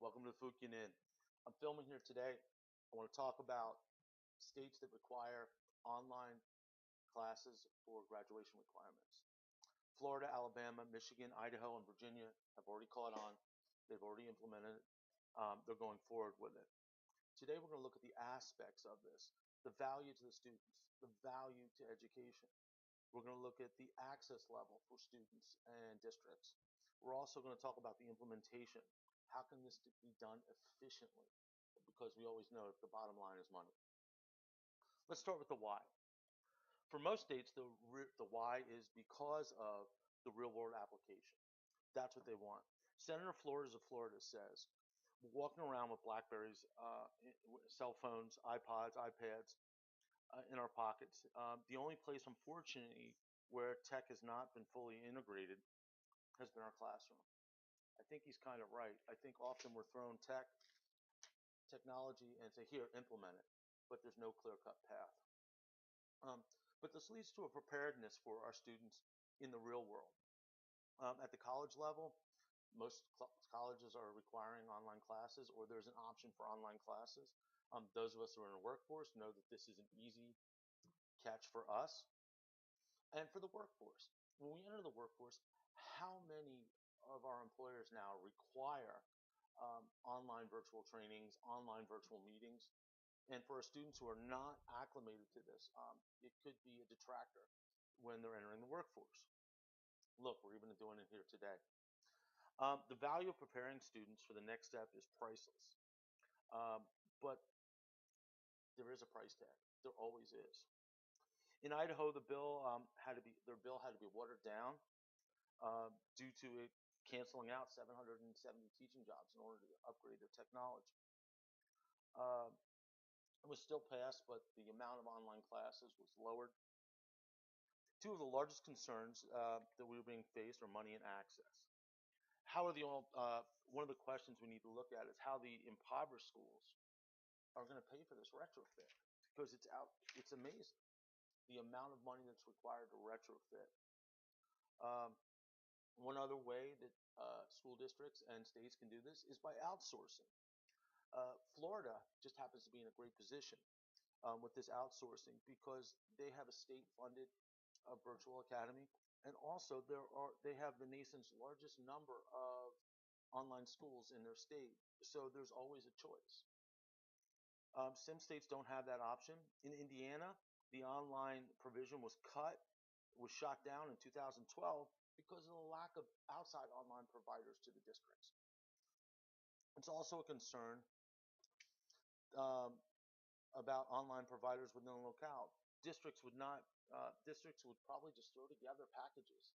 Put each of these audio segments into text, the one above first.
Welcome to the Fukian Inn. I'm filming here today. I want to talk about states that require online classes for graduation requirements. Florida, Alabama, Michigan, Idaho, and Virginia have already caught on. They've already implemented it. They're going forward with it. Today we're going to look at the aspects of this, the value to the students, the value to education. We're going to look at the access level for students and districts. We're also going to talk about the implementation. How can this be done efficiently? Because we always know that the bottom line is money. Let's start with the why. For most states, the why is because of the real world application. That's what they want. Senator Flores of Florida says, we're walking around with Blackberries, cell phones, iPods, iPads in our pockets. The only place, unfortunately, where tech has not been fully integrated has been our classroom. I think he's kind of right. I think often we're thrown technology and say, here, implement it, but there's no clear-cut path. Um, but this leads to a preparedness for our students in the real world. At the college level, most colleges are requiring online classes, or there's an option for online classes. Those of us who are in the workforce know that this is an easy catch for us and for the workforce. When we enter the workforce, how many of our employers now require online virtual trainings, online virtual meetings? And for our students who are not acclimated to this, it could be a detractor when they're entering the workforce. Look, we're even doing it here today. The value of preparing students for the next step is priceless. Um, but there is a price tag. There always is. In Idaho, their bill had to be watered down due to it canceling out 770 teaching jobs in order to upgrade their technology. Uh, it was still passed, but the amount of online classes was lowered. Two of the largest concerns that we were being faced are money and access. How are one of the questions we need to look at is how the impoverished schools are going to pay for this retrofit, because it's amazing the amount of money that's required to retrofit. Um, One other way that school districts and states can do this is by outsourcing. Florida just happens to be in a great position with this outsourcing because they have a state-funded virtual academy, and also they have the nation's largest number of online schools in their state, so there's always a choice. Some states don't have that option. In Indiana, the online provision was shot down in 2012 because of the lack of outside online providers to the districts. It's also a concern um, about online providers within the locale. Districts would probably just throw together packages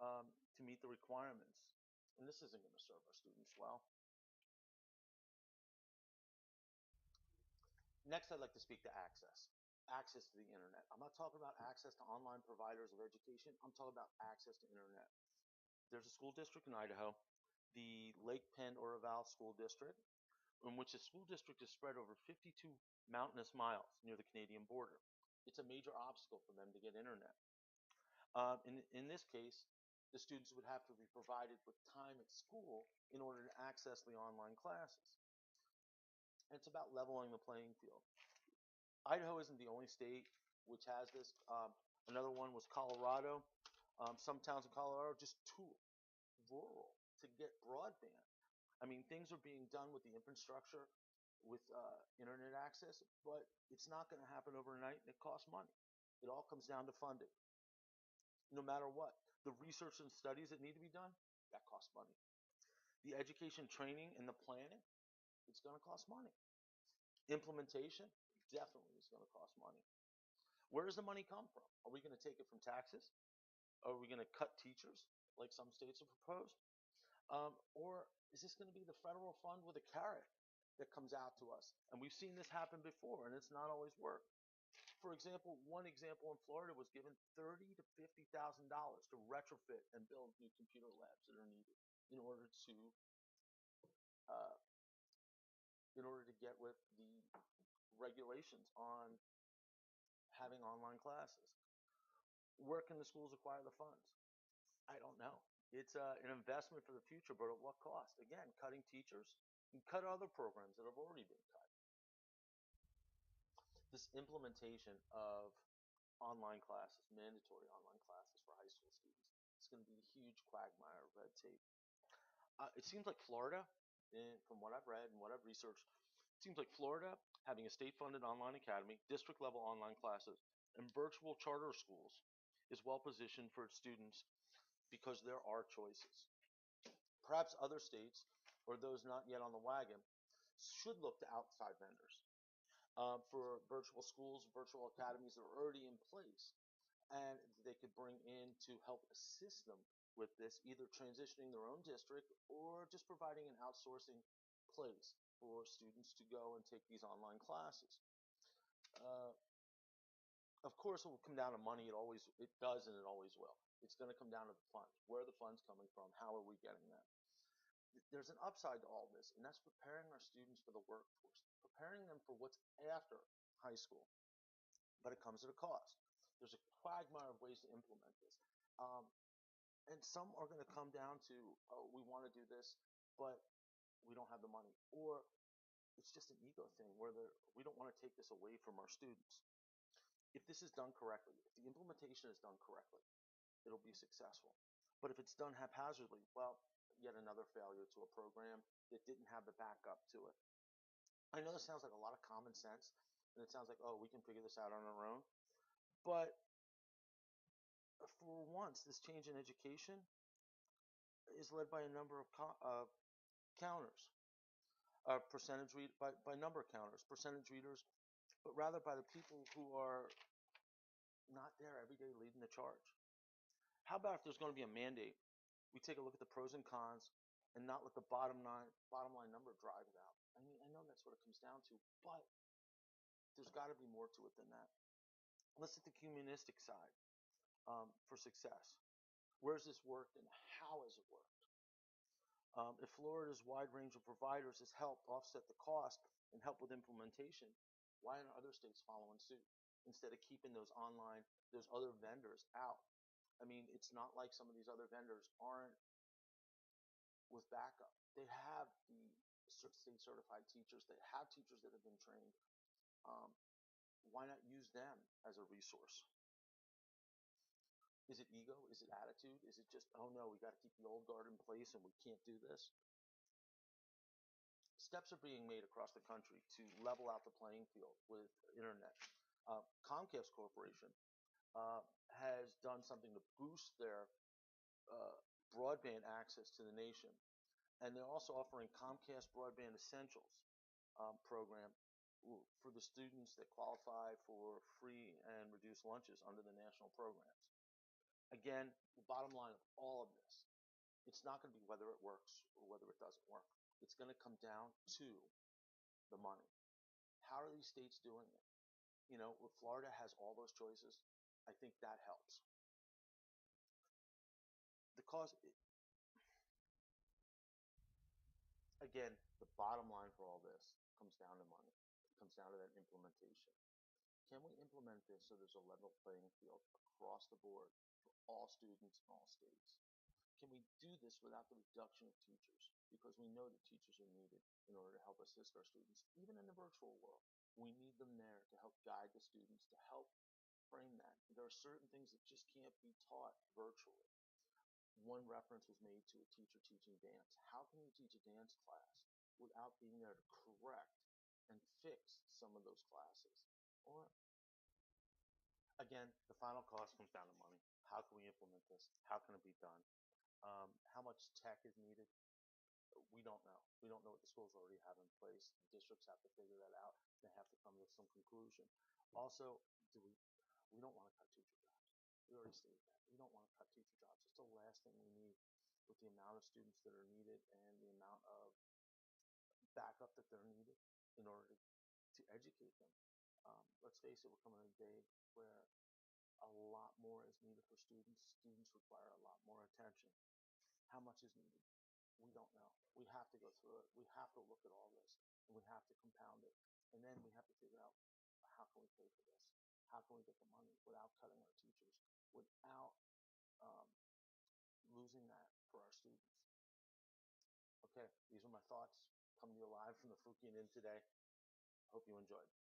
to meet the requirements, and this isn't going to serve our students well. Next, I'd like to speak to access to the internet. I'm not talking about access to online providers of education. I'm talking about access to internet. There's a school district in Idaho, the Lake Penn Oroville School District, in which the school district is spread over 52 mountainous miles near the Canadian border. It's a major obstacle for them to get internet. In this case, the students would have to be provided with time at school in order to access the online classes. And it's about leveling the playing field. Idaho isn't the only state which has this. Another one was Colorado. Some towns in Colorado are just too rural to get broadband. I mean, things are being done with the infrastructure, with internet access, but it's not going to happen overnight, and it costs money. It all comes down to funding. No matter what, the research and studies that need to be done, that costs money. The education training and the planning, it's going to cost money. Implementation, definitely is going to cost money. Where does the money come from? Are we going to take it from taxes? Are we going to cut teachers, like some states have proposed? Or is this going to be the federal fund with a carrot that comes out to us? And we've seen this happen before, and it's not always worked. For example, one example in Florida was given $30,000 to retrofit and build new computer labs that are needed in order to uh, get with the regulations on having online classes. Where can the schools acquire the funds? I don't know. It's an investment for the future, but at what cost? Again, cutting teachers. You cut other programs that have already been cut. This implementation of online classes, mandatory online classes for high school students, it's going to be a huge quagmire of red tape. It seems like Florida, from what I've read and what I've researched, it seems like Florida, having a state-funded online academy, district-level online classes, and virtual charter schools, is well positioned for its students because there are choices. Perhaps other states, or those not yet on the wagon, should look to outside vendors for virtual schools, virtual academies that are already in place, and they could bring in to help assist them with this, either transitioning their own district or just providing an outsourcing place for students to go and take these online classes. Uh, of course, it will come down to money. It does, and it always will. It's going to come down to the funds. Where are the funds coming from? How are we getting them? There's an upside to all this, and that's preparing our students for the workforce, preparing them for what's after high school. But it comes at a cost. There's a quagmire of ways to implement this. Um, and some are going to come down to, oh, we want to do this, but we don't have the money. Or it's just an ego thing where we don't want to take this away from our students. If this is done correctly, if the implementation is done correctly, it'll be successful. But if it's done haphazardly, well, yet another failure to a program that didn't have the backup to it. I know this sounds like a lot of common sense, and it sounds like, oh, we can figure this out on our own. But for once, this change in education is led by a number of counters, by number counters, percentage readers, but rather by the people who are not there every day leading the charge. How about if there's going to be a mandate, we take a look at the pros and cons and not let the bottom line number drive it out. I mean, I know that's what it comes down to, but there's got to be more to it than that. Let's look at the humanistic side for success. Where's this worked and how has it worked? If Florida's wide range of providers has helped offset the cost and help with implementation, why aren't other states following suit instead of keeping those other vendors out? I mean, it's not like some of these other vendors aren't with backup. They have the state certified teachers. They have teachers that have been trained. Um, why not use them as a resource? Is it ego? Is it attitude? Is it just, oh no, we got to keep the old guard in place and we can't do this? Steps are being made across the country to level out the playing field with internet. Comcast Corporation uh, has done something to boost their uh, broadband access to the nation, and they're also offering Comcast Broadband Essentials program for the students that qualify for free and reduced lunches under the national programs. Again, the bottom line of all of this, it's not going to be whether it works or whether it doesn't work. It's going to come down to the money. How are these states doing it? You know, if Florida has all those choices, I think that helps. The cause, again, the bottom line for all this comes down to money. It comes down to that implementation. Can we implement this so there's a level playing field across the board for all students in all states? Can we do this without the reduction of teachers? Because we know that teachers are needed in order to help assist our students, even in the virtual world. We need them there to help guide the students, to help frame that. There are certain things that just can't be taught virtually. One reference was made to a teacher teaching dance. How can you teach a dance class without being there to correct and fix some of those classes? Or, again, the final cost comes down to money. How can we implement this? How can it be done? How much tech is needed? We don't know. We don't know what the schools already have in place. The districts have to figure that out. They have to come to some conclusion. Also, we don't want to cut teacher jobs. We already stated that. We don't want to cut teacher jobs. It's the last thing we need with the amount of students that are needed and the amount of backup that they're needed in order to educate them. Let's face it, we're coming to a day where a lot more is needed for students. Students require a lot more attention. How much is needed? We don't know. We have to go through it. We have to look at all this, and we have to compound it. And then we have to figure out, how can we pay for this? How can we get the money without cutting our teachers, without um, losing that for our students? Okay, these are my thoughts. Come to you live from the Fukian Inn today. I hope you enjoyed.